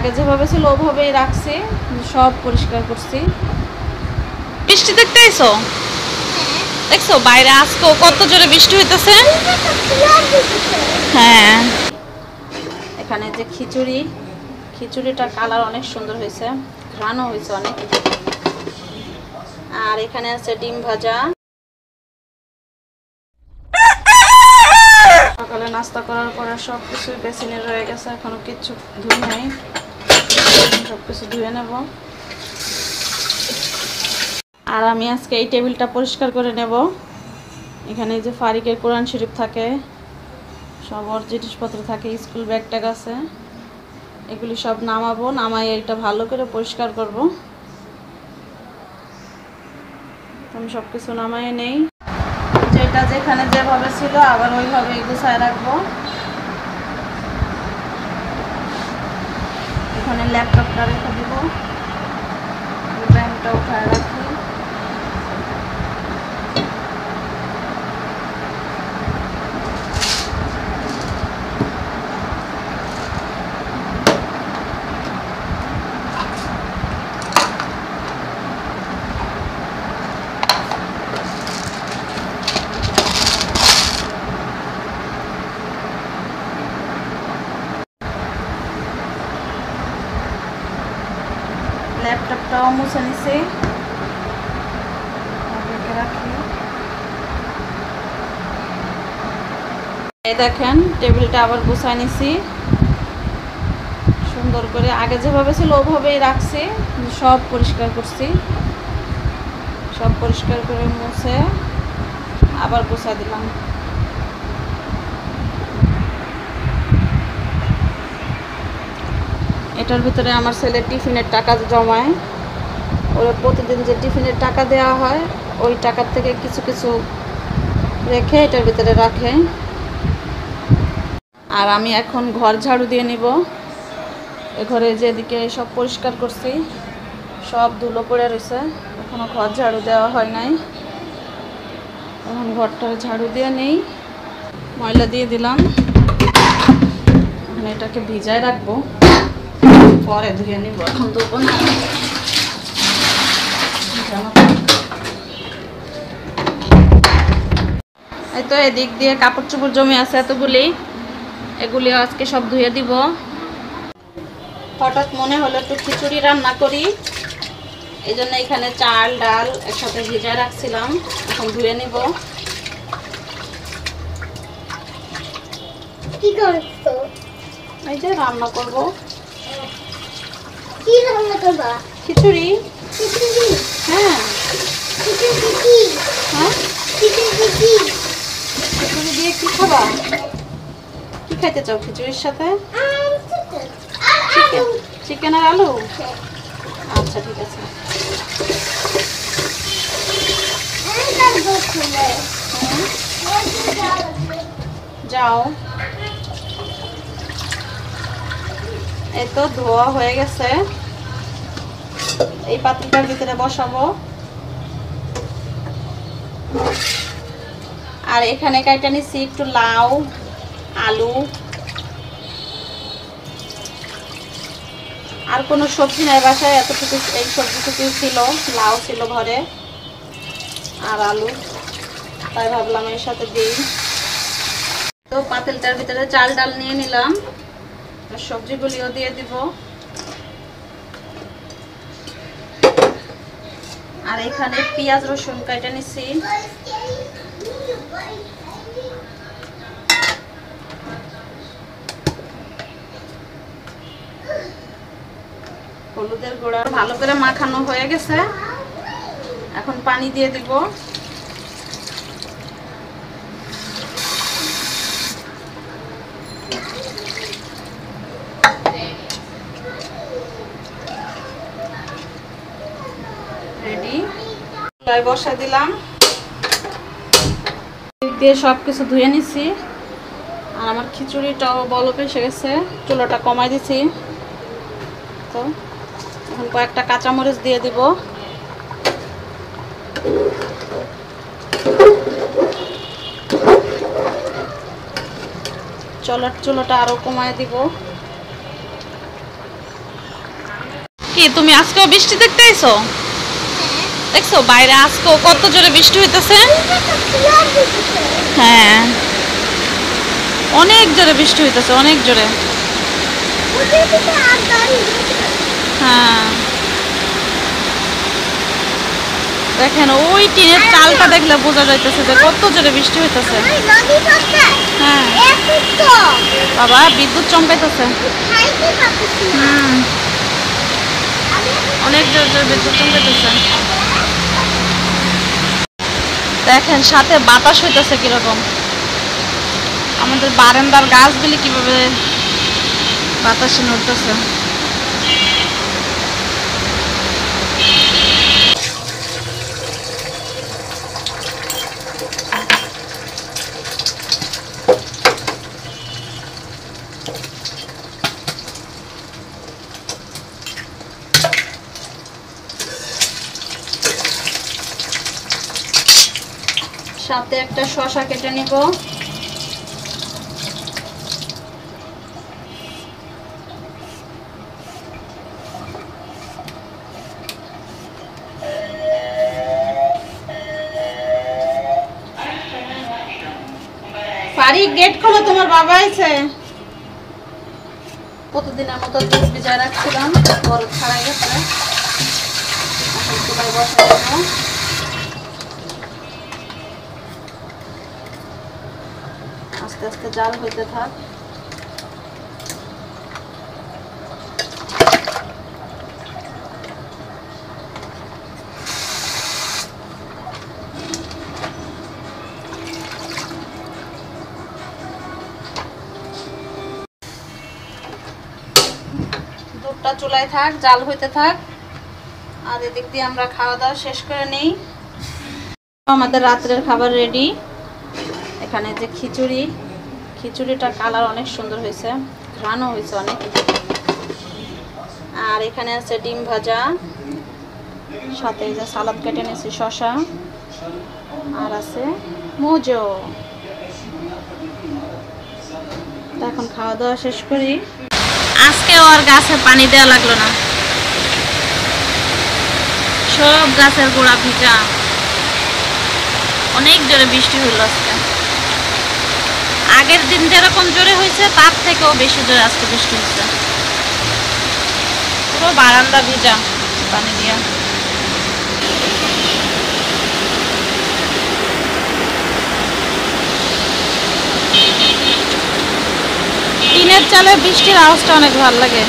আগে যেভাবে ছিল ওভাবেই রাখছি, সব পরিষ্কার করছি। বৃষ্টি দেখতে আইছো? দেখছো বাইরে আজকেও কত জোরে বৃষ্টি হইতেছে। হ্যাঁ, এখানে যে খিচুড়িটার কালার অনেক সুন্দর হয়েছে, ঘ্রাণও হয়েছে অনেক। আর এখানে আছে ডিম ভাজা। সকালে নাস্তা করার পরে সব কিছু বেসিনে রয়ে গেছে, এখনো কিচ্ছু ধুই নাই, সব কিছু ধুয়ে নেব। আর আমি আজকে এই টেবিলটা পরিষ্কার করে নেব। এখানে যে ফারিকের কোরআন শরীফ থাকে, সব ওর জিনিসপত্র থাকে, স্কুল ব্যাগ ট্যাগ আছে, এগুলি সব নামাবো। নামাই এটা ভালো করে পরিষ্কার করব। আমি সব কিছু নামাই নেই, যেটা যেখানে যেভাবে ছিল আবার ওইভাবে গুছায় রাখবো। এখানে ল্যাপটপটা রেখে দিব, ব্যাগটা উঠায় রাখি। ল্যাপটপটাও মুছে নিছি, রাখি। এই দেখেন টেবিলটা আবার গুছাই নিছি সুন্দর করে, আগে যেভাবে ছিল ওভাবেই রাখছি, সব পরিষ্কার করছি। সব পরিষ্কার করে মুছে আবার গুছাই দিলাম। এটার ভিতরে আমার ছেলের টিফিনের টাকা জমায়, ওরা প্রতিদিন যে টিফিনের টাকা দেওয়া হয় ওই টাকার থেকে কিছু কিছু রেখে এটার ভিতরে রাখে। আর আমি এখন ঘর ঝাড়ু দিয়ে নিব। এ ঘরে যেদিকে সব পরিষ্কার করছি সব ধুলো পড়ে রয়েছে, এখনো ঘর ঝাড়ু দেওয়া হয় নাই। এখন ঘরটা ঝাড়ু দিয়ে নেই, ময়লা দিয়ে দিলাম। এখন এটাকে ভিজায় রাখবো, পরে ধুয়ে নিব, এখন ধুবো না। এই তো এদিক দিয়ে কাপড় চোপড় জমে আছে এতগুলি, এগুলি আজকে সব ধুয়ে দিব। হঠাৎ মনে হলো একটু খিচুড়ি রান্না করি, এই জন্য এখানে চাল ডাল একসাথে ভিজায় রাখছিলাম, এখন ধুয়ে নিব। কি করছো? এই যে রান্না করব। কি রান্না করবা? খিচুড়ি। খিচুড়ি? হ্যাঁ। খিচুড়ি কি? হ্যাঁ, খিচুড়ি কি? খিচুড়ি দিয়ে কি খাবা? কি খাইতে চাও খিচুড়ির সাথে? চিকেন। চিকেন আর আলু? আচ্ছা ঠিক আছে। যাও। এই তো ধোয়া হয়ে গেছে, এই পাত্রটার ভিতরে বসাবো। আর এখানে কাইটা নিচ্ছি একটু লাউ, আলু, আর কোনো সবজি নাই বাসায়, এতটুকু এই সবজিটুকু ছিল, লাউ ছিল ঘরে আর আলু, তাই ভাবলাম এর সাথে দিই। তো পাতিলটার ভিতরে চাল ডাল নিয়ে নিলাম, আর সবজিগুলিও দিয়ে দিব। আর এখানে পেঁয়াজ রসুন কাটা নিচ্ছি। হলুদের গুঁড়া ভালো করে মাখানো হয়ে গেছে, এখন পানি দিয়ে দিব। রেডি, বসা দিলাম। দিয়ে সবকিছু ধুয়ে নিছি, আর আমার খিচুড়িটাও বলক এসে গেছে, চুলাটা কমাই দিছি। তো এখন কয়েকটা কাঁচামরিচ দিয়ে দিব। চুলাটা আরো কমায় দিব। কি তুমি আজকেও বৃষ্টি দেখতে আইছো? দেখছো বাইরে আজকেও কত জোরে বৃষ্টি হইতেছে। হ্যাঁ অনেক জোরে বৃষ্টি হইতেছে, অনেক জোরে। হ্যাঁ দেখেন ওই টিনের চালটা দেখলে বোঝা যাইতেছে যে কত জোরে বৃষ্টি হইতেছে। হ্যাঁ বাবা বিদ্যুৎ চমকাইতেছে। অনেক জোরে জোরে বিদ্যুৎ চমকাইতেছে। দেখেন সাথে বাতাস হইতেছে কিরকম। আমাদের বারান্দার গাছগুলি কিভাবে বাতাসে নড়তেছে। সাথে একটা শসা কেটে নিব। ফারি গেট খোলো, তোমার বাবা আছে। প্রতিদিনের মতো দুধ ভিজায় রাখছিলাম, বরফ ছাড়াই গেছে। এখন চুলায় বসাই দেবো। আস্তে আস্তে জাল হইতে থাক। দুধটা চুলায় থাক, জাল হইতে থাক। আর এদিক দিয়ে আমরা খাওয়া দাওয়া শেষ করে নেই। আমাদের রাত্রের খাবার রেডি। এখানে যে খিচুড়ি, খিচুড়িটার কালার অনেক সুন্দর হয়েছে, ঘ্রাণও হয়েছে অনেক। আর এখানে আছে ডিম ভাজা, সাথে যে সালাদ কেটে নিয়েছি শসা, আর আছে মোজো। এখন খাওয়া দাওয়া শেষ করি। আজকে আর গাছে পানি দেওয়া লাগলো না, সব গাছের গোড়া ভিজা। অনেক জোরে বৃষ্টি হইল আজকে। আগের দিন যেরকম জোরে হয়েছে তার থেকেও বেশি জোরে আজকে বৃষ্টি হয়েছে। পুরো বারান্দা ভিজা পানি দিয়া। টিনের চালে বৃষ্টির আওয়াজটা অনেক ভালো লাগে।